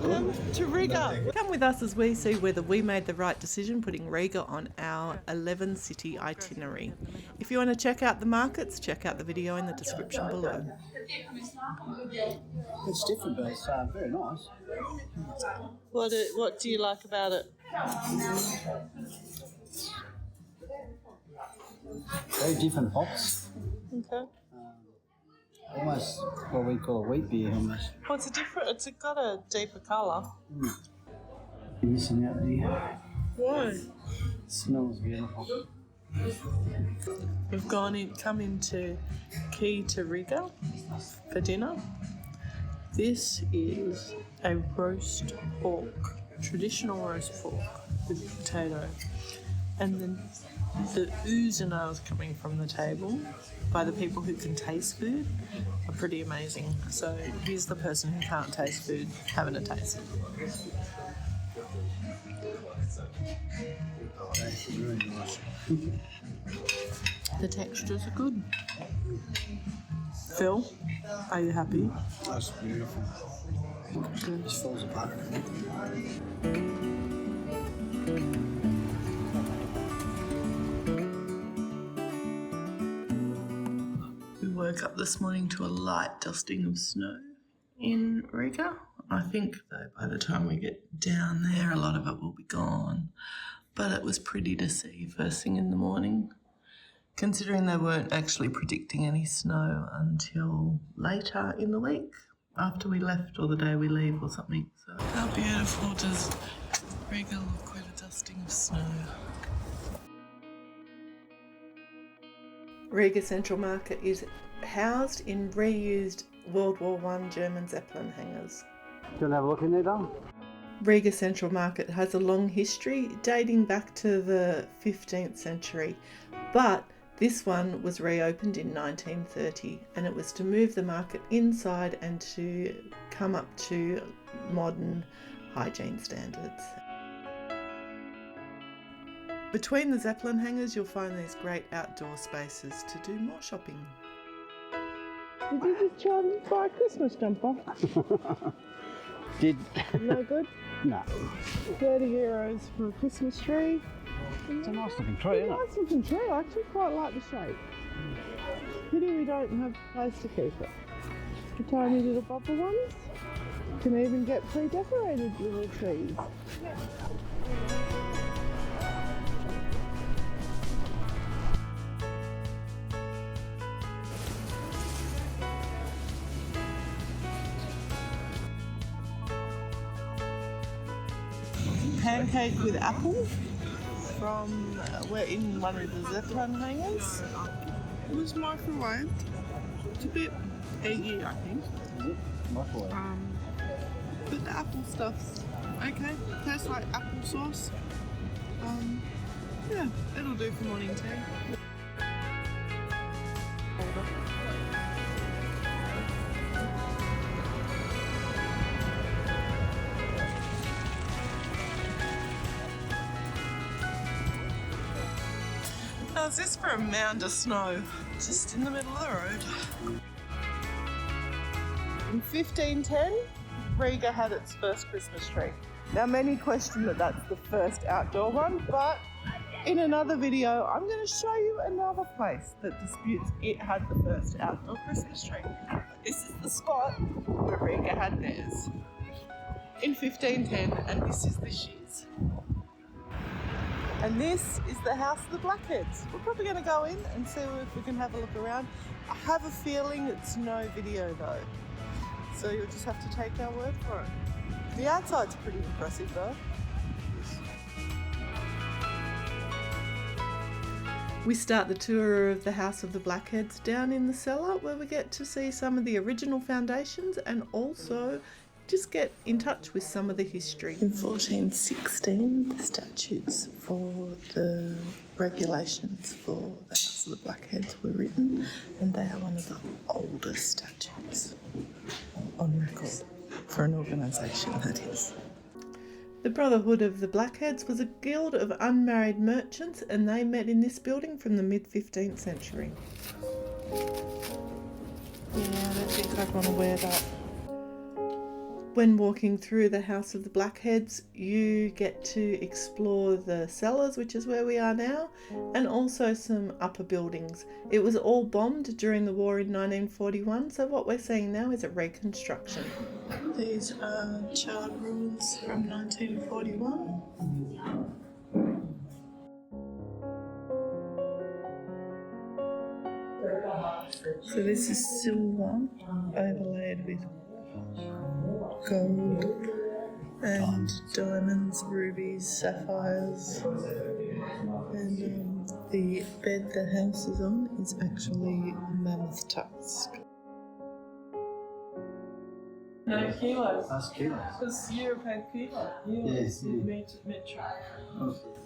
Welcome to Riga. Come with us as we see whether we made the right decision putting Riga on our 11-city itinerary. If you want to check out the markets, check out the video in the description below. It's different, but it's very nice. What do you like about it? Very different hops. Okay. Almost what we call a wheat beer, almost. Well, it's got a deeper colour. You're missing out there. Why? It smells beautiful. We've come into Key to Riga for dinner. This is a roast pork, traditional roast pork with potato. And then the oohs and ahs coming from the table by the people who can taste food are pretty amazing. So here's the person who can't taste food having a taste. That's really nice. The textures are good. Phil, are you happy? That's beautiful. It just falls apart. We woke up this morning to a light dusting of snow in Riga. I think though by the time we get down there a lot of it will be gone. But it was pretty to see first thing in the morning, considering they weren't actually predicting any snow until later in the week, after we left or the day we leave or something. So how beautiful does Riga look with a dusting of snow? Riga Central Market is housed in reused World War I German Zeppelin hangars. Do you want to have a look in there, Dom? Riga Central Market has a long history dating back to the 15th century, but this one was reopened in 1930 and it was to move the market inside and to come up to modern hygiene standards. Between the Zeppelin hangars you'll find these great outdoor spaces to do more shopping. Did you just try and buy a Christmas jumper? Did No good? no. €30 for a Christmas tree. It's a nice looking tree, isn't it? Nice looking tree. I actually quite like the shape. Pity we don't have a place to keep it. The tiny little bubble ones. You can even get pre-decorated little trees. Pancake with apple from, we're in one of the Zeppelin hangars. It was microwaved. It's a bit eggy, I think. Microwave. But the apple stuff's okay. Tastes like applesauce. Yeah, it'll do for morning tea. Now is this for a mound of snow just in the middle of the road? In 1510, Riga had its first Christmas tree. Now many question that that's the first outdoor one, but in another video I'm going to show you another place that disputes it had the first outdoor Christmas tree. This is the spot where Riga had theirs in 1510, and this is the shiz. And this is the house of the Blackheads. We're probably going to go in and see if we can have a look around. I have a feeling it's no video though, so you'll just have to take our word for it. The outside's pretty impressive though. We start the tour of the house of the Blackheads down in the cellar, where we get to see some of the original foundations and also just get in touch with some of the history. In 1416, the statutes for the regulations for the House of the Blackheads were written, and they are one of the oldest statutes on record for an organisation, that is. The Brotherhood of the Blackheads was a guild of unmarried merchants, and they met in this building from the mid-15th century. Yeah, I don't think I'd want to wear that. When walking through the House of the Blackheads, you get to explore the cellars, which is where we are now, and also some upper buildings. It was all bombed during the war in 1941, so what we're seeing now is a reconstruction. These are charred ruins from 1941. So this is silver overlaid with gold and diamonds, rubies, sapphires, and the bed the house is on is actually mammoth tusk. No kilos. That's kilos. Because Europe had kilos. Yes.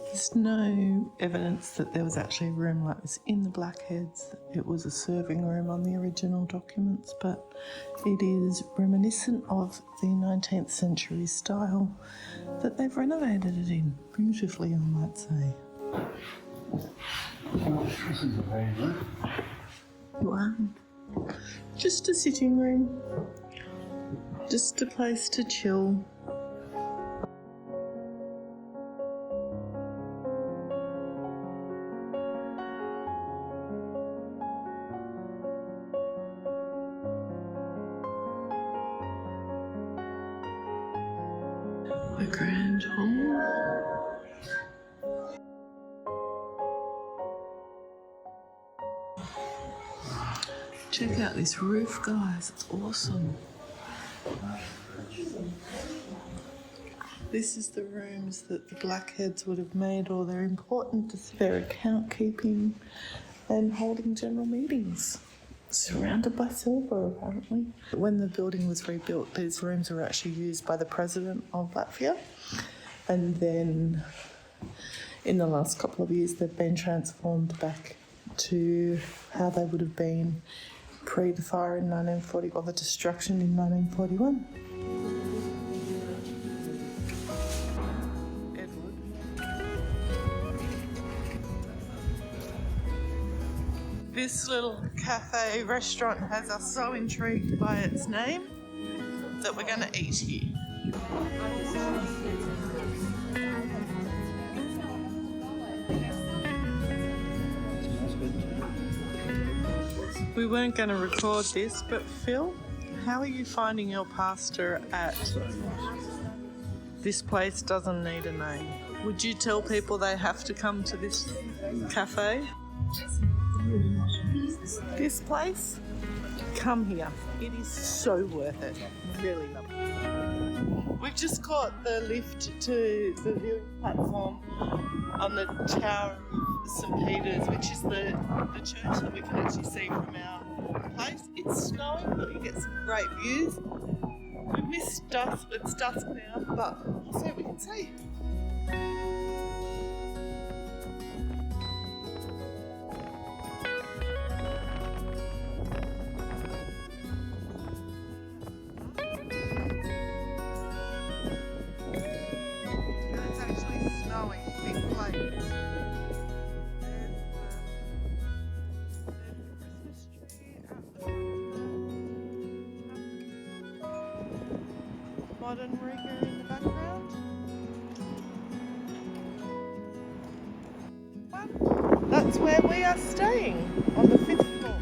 There's no evidence that there was actually a room like this in the Blackheads. It was a serving room on the original documents, but it is reminiscent of the 19th century style that they've renovated it in beautifully, I might say. This is a very room. Wow. Just a sitting room. Just a place to chill. The grand hall. Check out this roof, guys. It's awesome. This is the rooms that the Blackheads would have made all their important to their account keeping and holding general meetings. Surrounded by silver, apparently. When the building was rebuilt, these rooms were actually used by the president of Latvia. And then in the last couple of years, they've been transformed back to how they would have been pre the fire in 1940, or the destruction in 1941. This little cafe restaurant has us so intrigued by its name that we're going to eat here. We weren't going to record this, but Phil, how are you finding your pasta at This Place Doesn't Need a Name? Would you tell people they have to come to this cafe? This place? Come here. It is so worth it. Really lovely. We've just caught the lift to the viewing platform on the Tower of St. Peter's, which is the church that we can actually see from our place. It's snowing, but you get some great views. We've missed dusk, it's dusk now, but we'll see what we can see. Modern Riga in the background. That's where we are staying, on the 5th floor.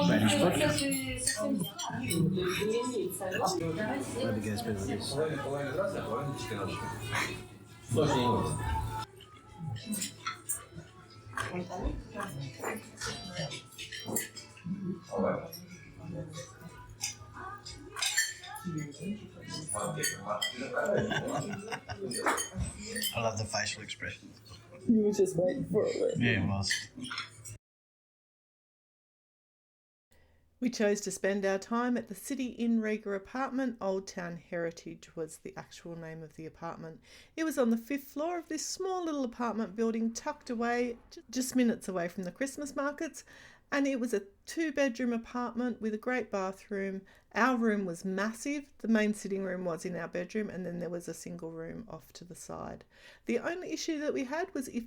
Spanish vodka. Maybe goes better with this. I love the facial expressions. You were just waiting for it. Yeah, it was. We chose to spend our time at the City in Riga apartment. Old Town Heritage was the actual name of the apartment. It was on the 5th floor of this small little apartment building tucked away just minutes away from the Christmas markets And it was a 2-bedroom apartment with a great bathroom. Our room was massive. The main sitting room was in our bedroom, and then there was a single room off to the side. The only issue that we had was if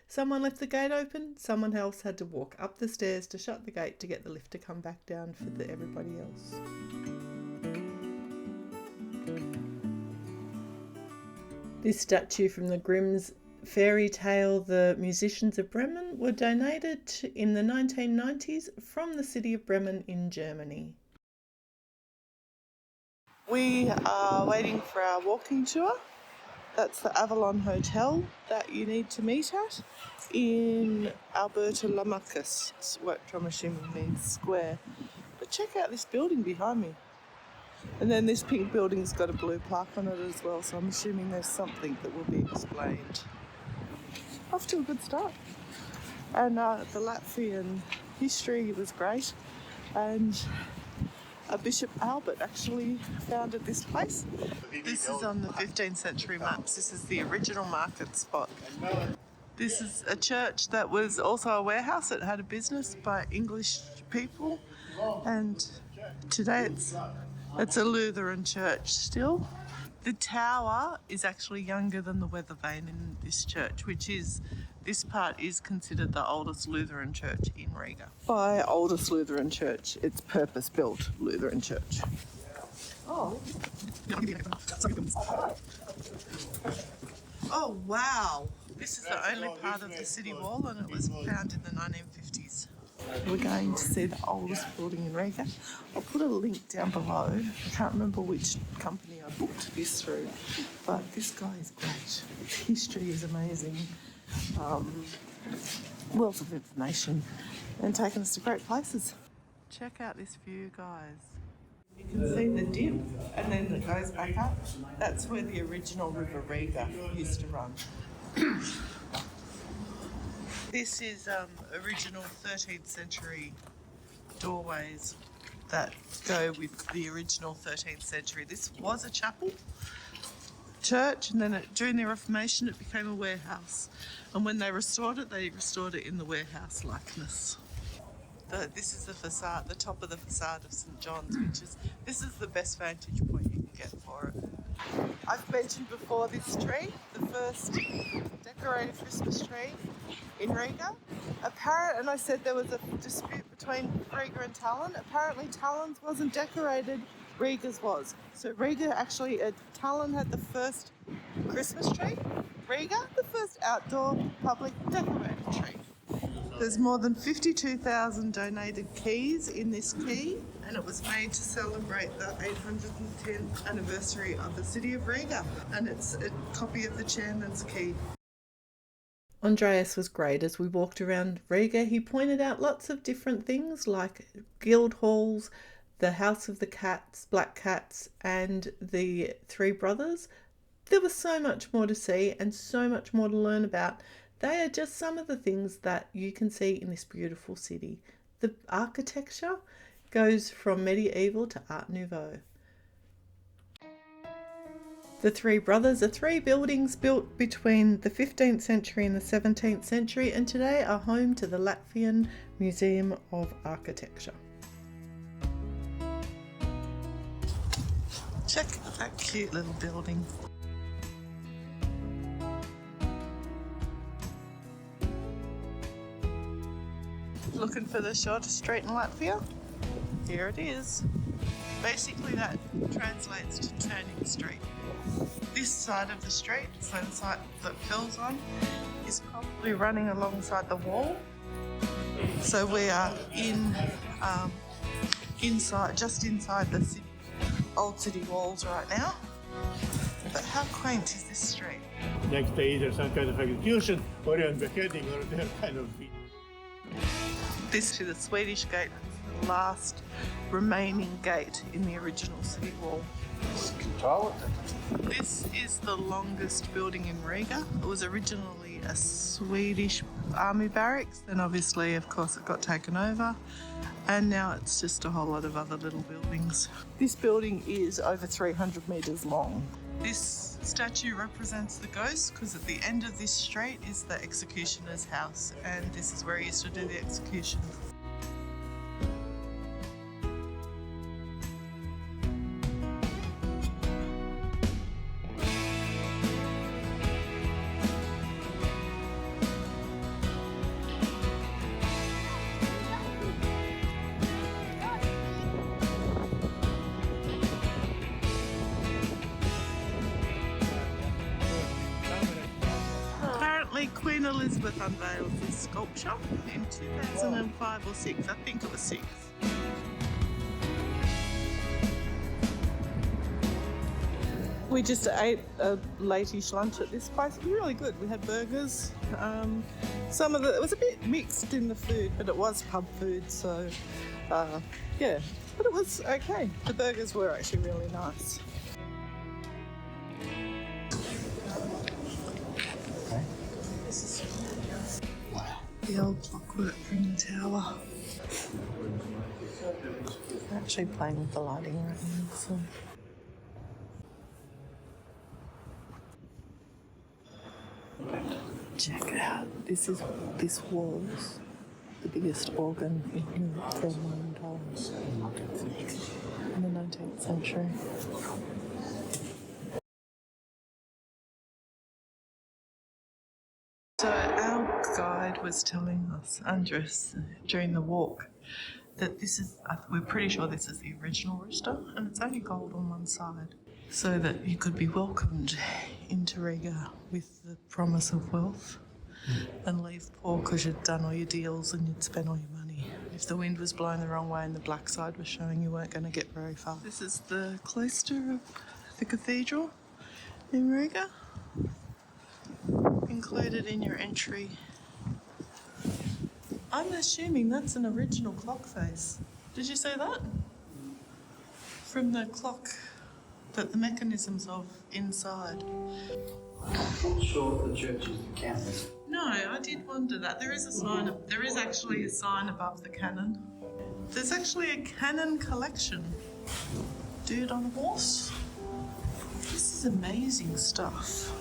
someone left the gate open, someone else had to walk up the stairs to shut the gate to get the lift to come back down for everybody else. This statue from the Grimm's fairy tale, The Musicians of Bremen, were donated in the 1990s from the city of Bremen in Germany. We are waiting for our walking tour. That's the Avalon Hotel that you need to meet at in Alberta Lamacus, which I'm assuming means square. But check out this building behind me. And then this pink building's got a blue plaque on it as well, so I'm assuming there's something that will be explained. Off to a good start. And the Latvian history was great, and Bishop Albert actually founded this place. This is on the 15th century maps. This is the original market spot. This is a church that was also a warehouse. It had a business by English people, and today it's a Lutheran church still. The tower is actually younger than the weather vane in this church, this part is considered the oldest Lutheran church in Riga. By oldest Lutheran church, it's purpose-built Lutheran church. Oh. Oh, wow. This is the only part of the city wall, and it was found in the 1950s. We're going to see the oldest building in Riga. I'll put a link down below. I can't remember which company I booked this through, but this guy is great. History is amazing. Wealth of information, and taking us to great places. Check out this view, guys. You can see the dip, and then it goes back up. That's where the original River Riga used to run. This is original 13th century doorways that go with the original 13th century. This was a church, and then during the Reformation it became a warehouse. And when they restored it in the warehouse likeness. This is the facade, the top of the facade of St. John's, this is the best vantage point you can get for it. I've mentioned before this tree, the first decorated Christmas tree in Riga. And I said there was a dispute between Riga and Tallinn. Apparently Tallinn's wasn't decorated, Riga's was. So Tallinn had the first Christmas tree, Riga the first outdoor public decorated tree. There's more than 52,000 donated keys in this key, and it was made to celebrate the 810th anniversary of the city of Riga, and it's a copy of the chairman's key. Andreas was great. As we walked around Riga, he pointed out lots of different things like guild halls, the House of the Cats, Black Cats, and the Three Brothers. There was so much more to see and so much more to learn about. They are just some of the things that you can see in this beautiful city. The architecture goes from medieval to Art Nouveau. The Three Brothers are 3 buildings built between the 15th century and the 17th century, and today are home to the Latvian Museum of Architecture. Check that cute little building. Looking for the shortest street in Latvia? Here it is. Basically that translates to turning street. This side of the street, so the side that Phil's on, is probably running alongside the wall. So we are just inside the old city walls right now. But how quaint is this street? Next day either some kind of execution or even beheading or they're kind of... This to the Swedish gate, the last remaining gate in the original city wall. This is the longest building in Riga. It was originally a Swedish army barracks, then obviously, of course, it got taken over. And now it's just a whole lot of other little buildings. This building is over 300 metres long. This statue represents the ghost because at the end of this street is the executioner's house, and this is where he used to do the execution. Queen Elizabeth unveiled this sculpture in 2005 or 6, I think it was 6. We just ate a late-ish lunch at this place. It was really good. We had burgers. It was a bit mixed in the food, but it was pub food, so yeah, but it was okay. The burgers were actually really nice. The old clockwork from the tower. We're actually playing with the lighting right now, so. Check it out. This was the biggest organ in Europe for a long time. In the 19th century. So our guide was telling us, Andres, during the walk, that this is, we're pretty sure this is the original rooster, and it's only gold on one side, so that you could be welcomed into Riga with the promise of wealth and leave poor because you'd done all your deals and you'd spent all your money. If the wind was blowing the wrong way and the black side was showing, you weren't going to get very far. This is the cloister of the cathedral in Riga. Included in your entry. I'm assuming that's an original clock face. Did you say that? From the clock that the mechanism's of inside. I'm not sure if the church is the cannon. No, I did wonder that. There is actually a sign above the cannon. There's actually a cannon collection. Dude on a horse. This is amazing stuff.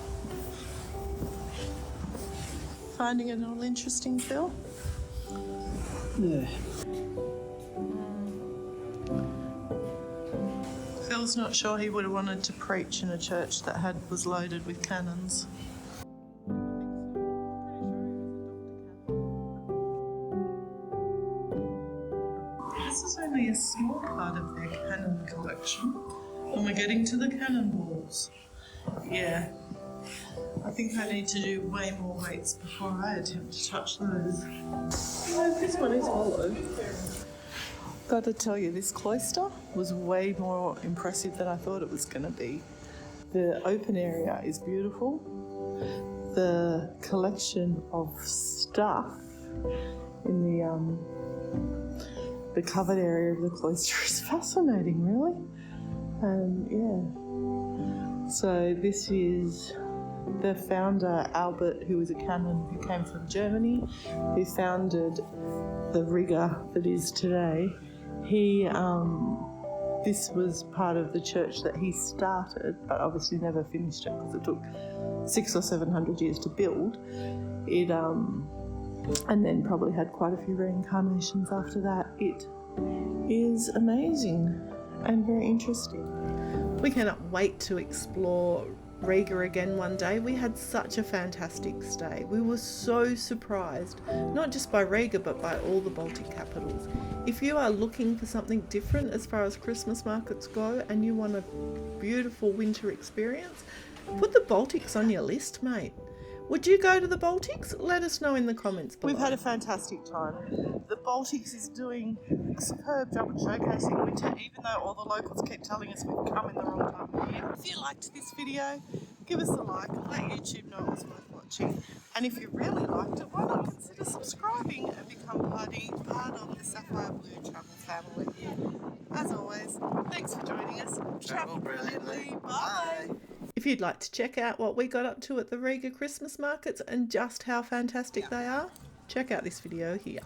Finding it all interesting, Phil? Yeah. Phil's not sure he would have wanted to preach in a church that was loaded with cannons. This is only a small part of their cannon collection, and we're getting to the cannonballs. Yeah. I think I need to do way more weights before I attempt to touch those. Oh, this one is hollow. Got to tell you, this cloister was way more impressive than I thought it was going to be. The open area is beautiful. The collection of stuff in the covered area of the cloister is fascinating, really. And yeah. So this is the founder, Albert, who was a canon who came from Germany, who founded the Riga that is today. This was part of the church that he started, but obviously never finished it because it took 600 or 700 years to build. And then probably had quite a few reincarnations after that. It is amazing and very interesting. We cannot wait to explore Riga again one day. We had such a fantastic stay. We were so surprised, not just by Riga, but by all the Baltic capitals. If you are looking for something different as far as Christmas markets go and you want a beautiful winter experience, put the Baltics on your list, mate. Would you go to the Baltics? Let us know in the comments below. We've had a fantastic time. The Baltics is doing a superb job at showcasing winter, even though all the locals keep telling us we've come in the wrong time of year. If you liked this video, give us a like, let YouTube know it was worth watching. And if you really liked it, why not consider subscribing and become part of the Sapphire Blue travel family. As always, thanks for joining us. Travel brilliantly. Bye. If you'd like to check out what we got up to at the Riga Christmas markets and just how fantastic they are, check out this video here.